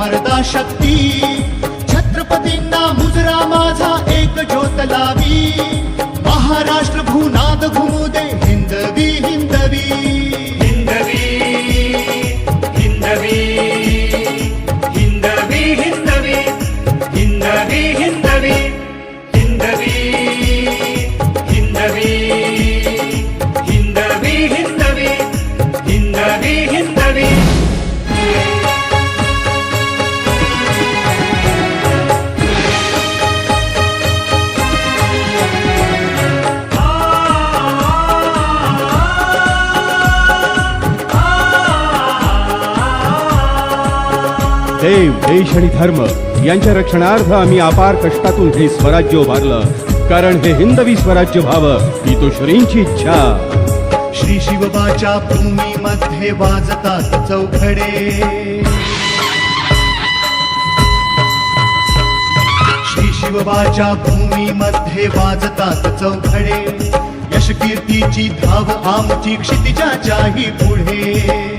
शारदा शक्ती छत्रपतींना मुजरा माझा एक ज्योत लावी महाराष्ट्र भूनाद घुमू दे हिंदवी हिंदवी हिंदवी हिंदवी हिंदवी हिंदवी हिंदवी हिंदवी हिंदवी हिंदवी हिंदवी हिंदवी हिंदवी हिंदवी देव देश आणि धर्म यांच्या रक्षणार्थ आम्ही अपार कष्टातून हे स्वराज्य उभारलं, कारण हे हिंदवी स्वराज्य व्हावं ही तो श्रींची इच्छा. श्री शिवबाच्या भूमीमध्ये वाजतात चौघडे श्री शिवबाच्या भूमीमध्ये वाजतात चौघडे यश कीर्तीची धाव आमची क्षितिजाच्याही पुढे